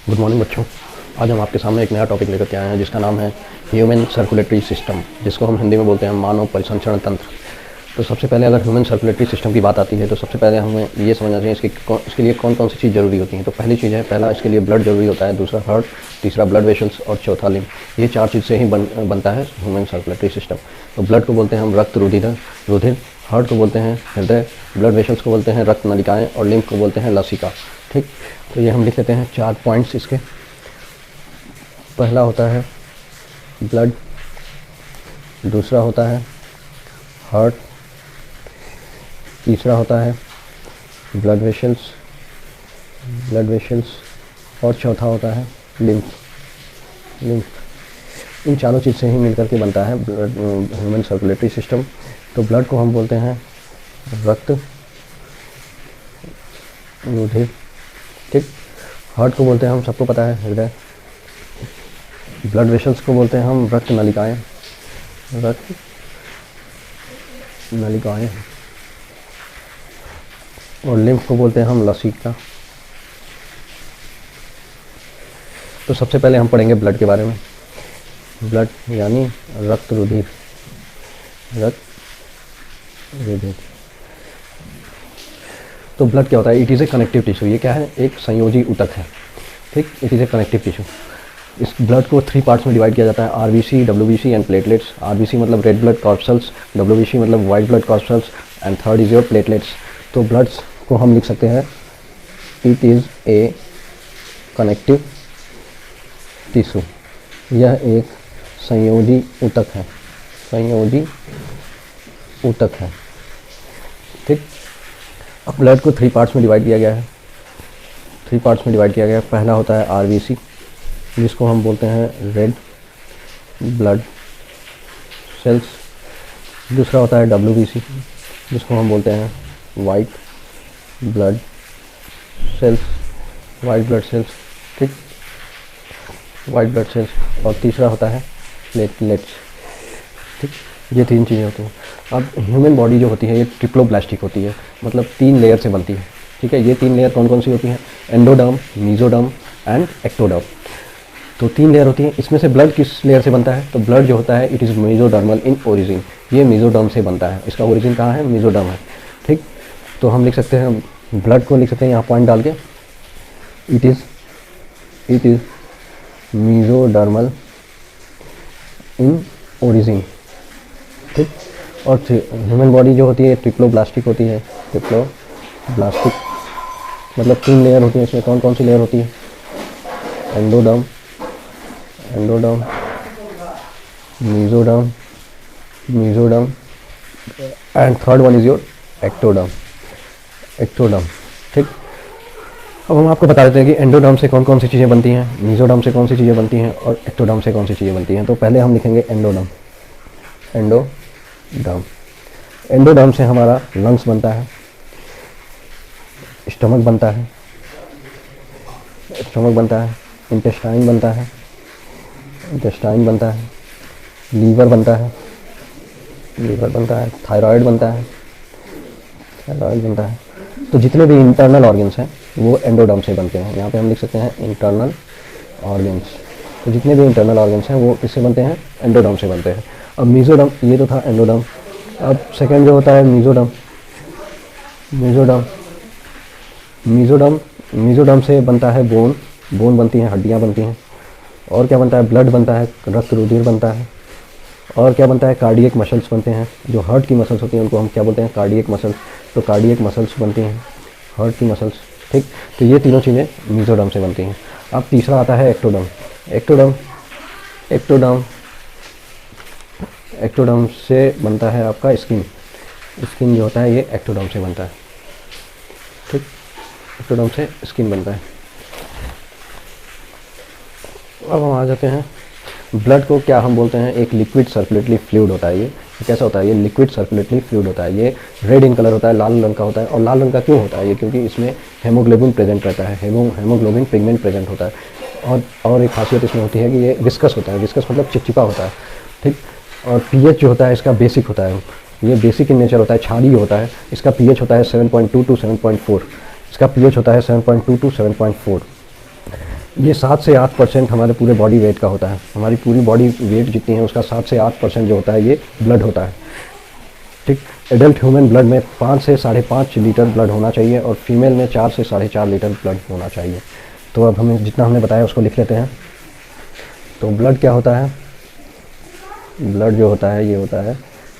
Good morning बच्चों। आज हम आपके सामने एक नया टॉपिक लेकर के आए हैं जिसका नाम है ह्यूमन सर्कुलेटरी सिस्टम, जिसको हम हिंदी में बोलते हैं मानव परिसंचरण तंत्र। तो सबसे पहले अगर ह्यूमन सर्कुलेटरी सिस्टम की बात आती है तो सबसे पहले हमें ये समझना चाहिए इसके लिए कौन कौन सी चीज़ जरूरी होती है। तो पहली चीज़ है, पहला इसके लिए ब्लड जरूरी होता है, दूसरा हार्ट, तीसरा ब्लड वेसल्स और चौथा लिम्फ। ये चार चीज़ से ही बनता है ह्यूमन सर्कुलेटरी सिस्टम। तो ब्लड को बोलते हैं हम रक्त रुधिर, हार्ट को बोलते हैं हृदय, ब्लड वेसल्स को बोलते हैं रक्त नलिकाएँ और लिम्फ को बोलते हैं लसिका। ठीक, तो ये हम लिख लेते हैं 4 पॉइंट्स इसके। पहला होता है ब्लड, दूसरा होता है हार्ट, तीसरा होता है ब्लड वेसल्स और चौथा होता है लिम्फ। इन चारों चीज़ से ही मिलकर के बनता है ह्यूमन सर्कुलेटरी सिस्टम। तो ब्लड को हम बोलते हैं रक्त रुधिर, ठीक। हार्ट को बोलते हैं हम, सबको पता है, हृदय। ब्लड वेसल्स को बोलते हैं हम रक्त नलिकाएं और लिम्फ को बोलते हैं हम लसिका। तो सबसे पहले हम पढ़ेंगे ब्लड के बारे में। ब्लड यानी रक्त रुधिर। तो ब्लड क्या होता है? It is a connective tissue. ये क्या है? एक संयोजी ऊतक है, ठीक। It is a connective tissue. इस ब्लड को 3 पार्ट्स में डिवाइड किया जाता है, RBC, WBC and platelets. RBC मतलब रेड ब्लड कॉर्पसल्स, डब्ल्यूबीसी मतलब white blood corpuscles and third is your platelets. तो ब्लड्स को हम लिख सकते हैं it is a connective tissue. यह एक संयोजी ऊतक है, ठीक। अब ब्लड को 3 पार्ट्स में डिवाइड किया गया है। पहला होता है आरबीसी, जिसको हम बोलते हैं रेड ब्लड सेल्स। दूसरा होता है डब्ल्यूबीसी, जिसको हम बोलते हैं वाइट ब्लड सेल्स, ठीक, वाइट ब्लड सेल्स। और तीसरा होता है प्लेटलेट्स, ठीक। ये 3 चीज़ें होती हैं। अब ह्यूमन बॉडी जो होती है ये ट्रिप्लोब्लास्टिक होती है, मतलब 3 लेयर से बनती है, ठीक है। ये 3 लेयर कौन कौन सी होती हैं? Endoderm, mesoderm and ectoderm. तो 3 लेयर होती हैं। इसमें से ब्लड किस लेयर से बनता है? तो ब्लड जो होता है it is mesodermal in origin. ये मेसोडर्म से बनता है, इसका ओरिजिन कहाँ है? मेसोडर्म है, ठीक। तो हम लिख सकते हैं ब्लड को, लिख सकते हैं यहाँ पॉइंट डाल के, it is mesodermal in origin, ठीक। और ह्यूमन बॉडी जो होती है ट्रिप्लोब्लास्टिक होती है। ट्रिप्लोब्लास्टिक मतलब 3 लेयर होती है। इसमें कौन कौन सी लेयर होती है? Endoderm, mesoderm and third one is your ectoderm, ठीक। अब हम आपको बता देते हैं कि एंडोडर्म से कौन कौन सी चीज़ें बनती हैं, मेसोडर्म से कौन सी चीज़ें बनती हैं और एक्टोडर्म से कौन सी चीज़ें बनती हैं। तो पहले हम लिखेंगे एंडोडर्म से हमारा लंग्स बनता है, स्टमक बनता है, इंटेस्टाइन बनता है, लीवर बनता है, थायराइड बनता है। तो जितने भी इंटरनल ऑर्गन्स हैं वो एंडोडर्म से बनते हैं। यहाँ पे हम लिख सकते हैं इंटरनल ऑर्गन्स। तो जितने भी इंटरनल ऑर्गन्स हैं वो किससे बनते हैं? एंडोडर्म से बनते हैं। अब मेसोडर्म, ये तो था एंडोडर्म। अब सेकेंड जो होता है मेसोडर्म से बनता है बोन बनती हैं, हड्डियाँ बनती हैं। और क्या बनता है? ब्लड बनता है, रक्त रुधिर बनता है। और क्या बनता है? कार्डियक मसल्स बनते हैं। जो हार्ट की मसल्स होती हैं उनको हम क्या बोलते हैं? Cardiac muscles. तो कार्डियक मसल्स बनती हैं, हार्ट की मसल्स, ठीक। तो ये तीनों चीज़ें मेसोडर्म से बनती हैं। अब तीसरा आता है एक्टोडर्म से बनता है आपका स्किन जो होता है ये एक्टोडर्म से बनता है, ठीक। एक्टोडर्म से स्किन बनता है। अब हम आ जाते हैं ब्लड को क्या हम बोलते हैं? एक लिक्विड सर्कुलेटरी फ्लूइड होता है। ये कैसा होता है? ये लिक्विड सर्कुलेटरी फ्लूइड होता है। ये रेड इन कलर होता है, लाल रंग का होता है। और लाल रंग का क्यों होता है? ये क्योंकि इसमें हेमोग्लोबिन प्रेजेंट रहता है, हेमोग्लोबिन पिगमेंट प्रेजेंट होता है। और एक खासियत इसमें होती है कि ये विस्कस होता है। विस्कस मतलब चिपचिपा होता है, ठीक। और पीएच जो होता है इसका बेसिक होता है, ये बेसिक इन नेचर होता है, क्षारीय होता है। इसका पीएच होता है 7.2 to 7.4। इसका पीएच होता है 7.2 to 7.4। ये 7 से 8% हमारे पूरे बॉडी वेट का होता है। हमारी पूरी बॉडी वेट जितनी है उसका 7 से 8% जो होता है ये ब्लड होता है। ठीक, एडल्ट ह्यूमन ब्लड में 5 से 5.5 लीटर ब्लड होना चाहिए और फीमेल में 4 से 4.5 लीटर ब्लड होना चाहिए। तो अब हमें जितना हमने बताया उसको लिख लेते हैं। तो ब्लड क्या होता है? ब्लड जो होता है ये होता है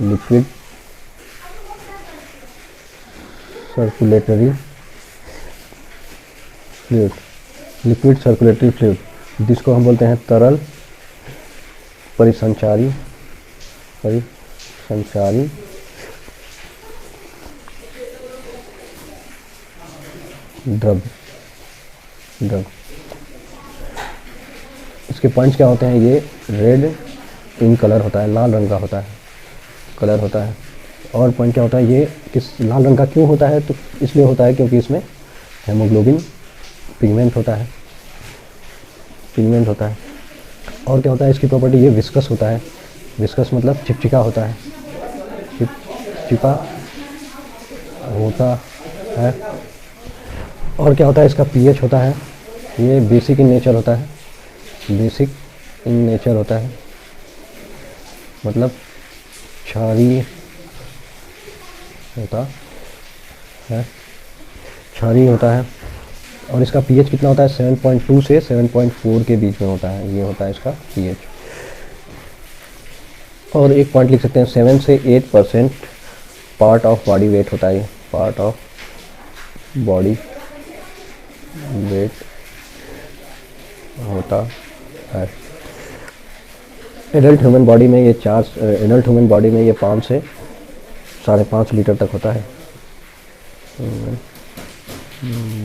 liquid circulatory fluid, liquid circulatory fluid, जिसको हम बोलते हैं तरल परिसंचारी द्रव। इसके पॉइंट्स क्या होते हैं? ये रेड इन कलर होता है, लाल रंग का होता है, कलर होता है। और पॉइंट क्या होता है? ये किस लाल रंग का क्यों होता है? तो इसलिए होता है क्योंकि इसमें हेमोग्लोबिन पिगमेंट होता है, और क्या होता है इसकी प्रॉपर्टी? ये विस्कस होता है। विस्कस मतलब चिपचिपा होता है, चिपचिपा होता है। और क्या होता है? इसका पीएच होता है, ये बेसिक इन नेचर होता है, मतलब क्षारीय होता है। और इसका पीएच कितना होता है? 7.2 से 7.4 के बीच में होता है, ये होता है इसका पीएच। और एक पॉइंट लिख सकते हैं, 7 से 8% पार्ट ऑफ बॉडी वेट होता है, ये पार्ट ऑफ बॉडी वेट होता है। एडल्ट ह्यूमन बॉडी में ये 5 से 5.5 लीटर तक होता है।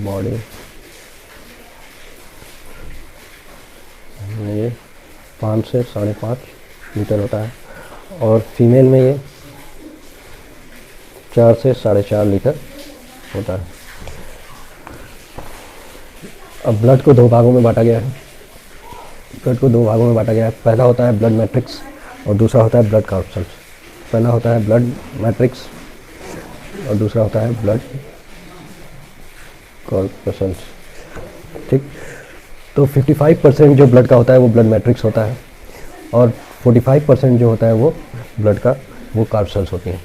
बॉडी में ये 5 से 5.5 लीटर होता है और फीमेल में ये 4 से 4.5 लीटर होता है। अब ब्लड को 2 भागों में बांटा गया है। पहला होता है ब्लड मैट्रिक्स और दूसरा होता है ब्लड कॉर्पसल्स। पहला होता है ब्लड मैट्रिक्स और दूसरा होता है ब्लड कॉर्पसल्स। ठीक, तो 55% जो ब्लड का होता है वो ब्लड मैट्रिक्स होता है और 45% जो होता है वो ब्लड का वो कॉर्पसल्स होती हैं।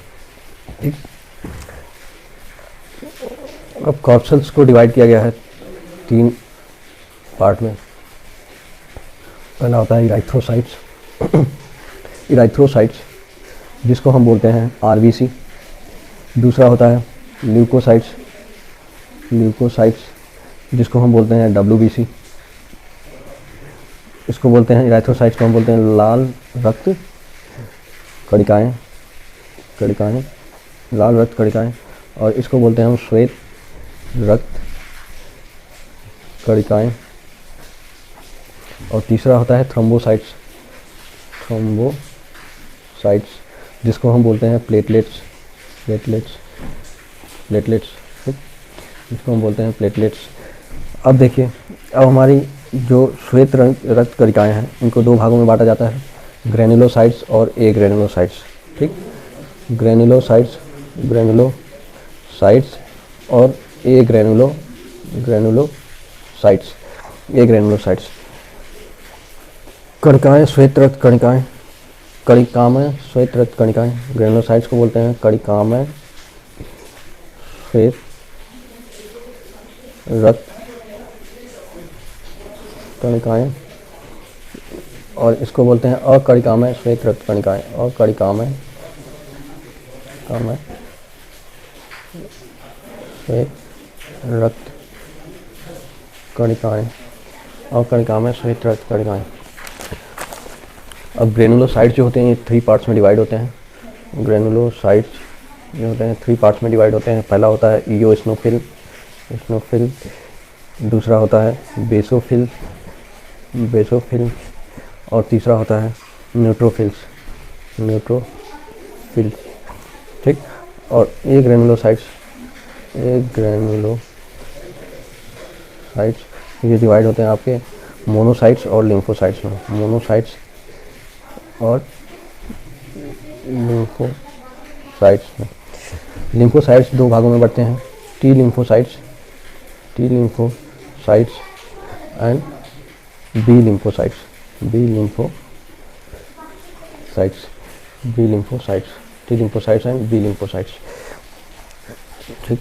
ठीक, अब कॉर्पसल्स को डिवाइड किया गया है 3 पार्ट में। पहला होता है इराइथ्रोसाइट्स जिसको हम बोलते हैं आरबीसी। दूसरा होता है ल्यूकोसाइट्स जिसको हम बोलते हैं डब्ल्यूबीसी। इसको बोलते हैं इराइथ्रोसाइट्स को हम बोलते हैं लाल रक्त कणिकाएं, लाल रक्त कणिकाएं, और इसको बोलते हैं हम श्वेत रक्त कणिकाएं। और तीसरा होता है थ्रोम्बोसाइट्स जिसको हम बोलते हैं प्लेटलेट्स, जिसको हम बोलते हैं प्लेटलेट्स। अब देखिए, अब हमारी जो श्वेत रक्त कणिकाएं हैं इनको 2 भागों में बांटा जाता है, ग्रेनुलोसाइट्स और एग्रेनुलोसाइट्स। ठीक, ग्रेनुलोसाइट्स और एग्रेनुलोसाइट्स। कणिकाएं श्वेत रक्त कणिकाएं, श्वेत रक्त कणिकाएं। ग्रेनुलोसाइट्स को बोलते हैं कणिकामय श्वेत रक्त कणिकाएं, और इसको बोलते हैं अकणिकामय श्वेत रक्त कणिकाएं। अकणिकामय श्वेत रक्त कणिकाएं, अकणिकामय श्वेत रक्त कणिकाएं। अब ग्रेनुलोसाइट्स जो होते हैं ये 3 पार्ट्स में डिवाइड होते हैं। ग्रेनुलोसाइट्स जो होते हैं 3 पार्ट्स में डिवाइड होते हैं। पहला होता है इओसिनोफिल, दूसरा होता है बेसोफिल, और तीसरा होता है न्यूट्रोफिल्स। ठीक, और ग्रेनुलोसाइट्स ये डिवाइड होते हैं आपके मोनोसाइट्स और लिम्फोसाइट्स में। लिम्फोसाइट्स 2 भागों में बढ़ते हैं, T lymphocytes and B lymphocytes, B lymphocytes, B lymphocytes, T lymphocytes and B lymphocytes. ठीक,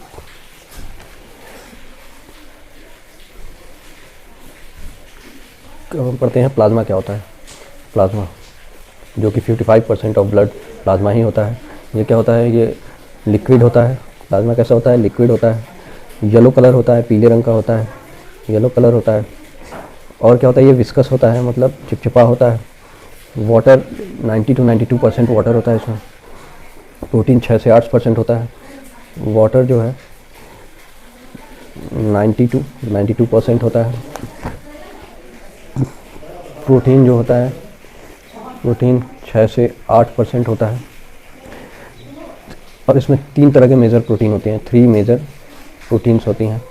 अब हम पढ़ते हैं प्लाज्मा क्या होता है। प्लाज्मा जो कि 55% ऑफ ब्लड प्लाज्मा ही होता है। ये क्या होता है, ये लिक्विड होता है। प्लाज्मा कैसा होता है, लिक्विड होता है, येलो कलर होता है, पीले रंग का होता है, येलो कलर होता है। और क्या होता है, ये विस्कस होता है, मतलब चिपचिपा होता है। वाटर 90 to 92% वाटर होता है इसमें। प्रोटीन 6 से 8% होता है। वाटर जो है 90 to 92% होता है। प्रोटीन जो होता है, प्रोटीन 6 से 8% होता है। और इसमें 3 तरह के मेजर प्रोटीन होते हैं, 3 मेजर प्रोटीन्स होती हैं,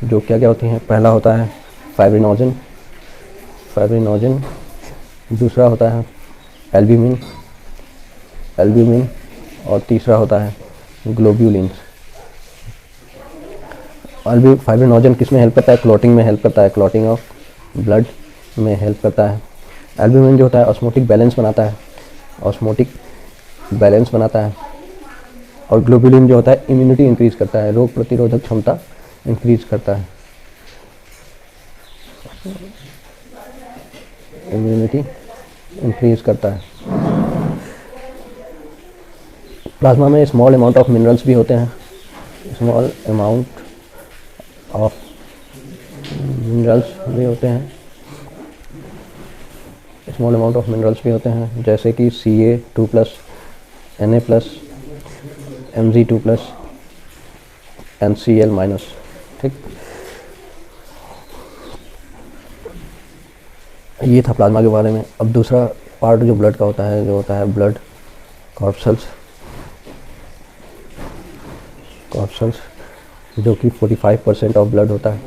जो क्या क्या होती हैं। पहला होता है फाइब्रिनोजन, फाइब्रिनोजन। दूसरा होता है एल्ब्यूमिन, एल्ब्यूमिन। और तीसरा होता है ग्लोब्यूलिन्स। फाइब्रिनोजन किस में हेल्प करता है, क्लॉटिंग में हेल्प करता है, क्लॉटिंग ऑफ ब्लड में हेल्प करता है। एल्ब्यूमिन जो होता है ऑस्मोटिक बैलेंस बनाता है, ऑस्मोटिक बैलेंस बनाता है। और ग्लोब्यूलिन जो होता है इम्यूनिटी इंक्रीज करता है, रोग प्रतिरोधक क्षमता इंक्रीज करता है, इम्यूनिटी इंक्रीज करता है। प्लाज्मा में स्मॉल अमाउंट ऑफ मिनरल्स भी होते हैं, स्मॉल अमाउंट ऑफ मिनरल्स भी होते हैं, स्मॉल अमाउंट ऑफ मिनरल्स भी होते हैं, जैसे कि Ca2+, Na+, Mg2+, NCl-। ठीक, ये था प्लाज्मा के बारे में। अब दूसरा पार्ट जो ब्लड का होता है, जो होता है ब्लड कॉर्पसल्स, कॉर्पसल्स जो कि 45% ऑफ ब्लड होता है।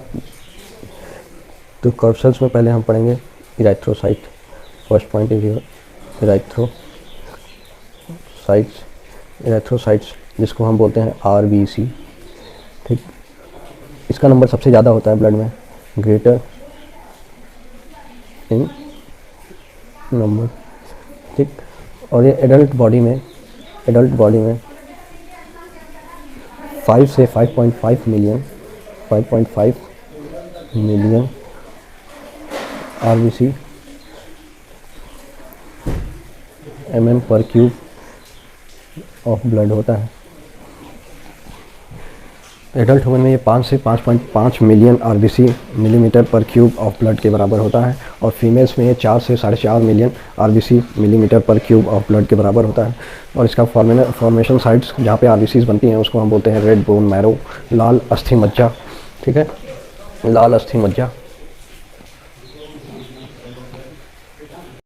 तो कॉर्पसल्स में पहले हम पढ़ेंगे इराइथ्रोसाइट। फर्स्ट पॉइंट इज इराइथ्रोसाइट्स, इराइथ्रोसाइट्स जिसको हम बोलते हैं RBC। ठीक, इसका नंबर सबसे ज़्यादा होता है ब्लड में, ग्रेटर इन नंबर। ठीक, और ये एडल्ट बॉडी में 5 से 5.5 मिलियन, 5.5 मिलियन RBC mm/क्यूब ऑफ ब्लड होता है। एडल्ट ह्यूमन में ये 5 से 5.5 million RBC millimetre cube of blood के बराबर होता है। और फीमेल्स में ये 4 से 4.5 million RBC millimetre cube of blood के बराबर होता है। और इसका फॉर्मेशन साइट्स जहाँ पे RBCs बनती हैं उसको हम बोलते हैं रेड बोन मैरो, लाल अस्थि मज्जा। ठीक है, लाल अस्थि मज्जा।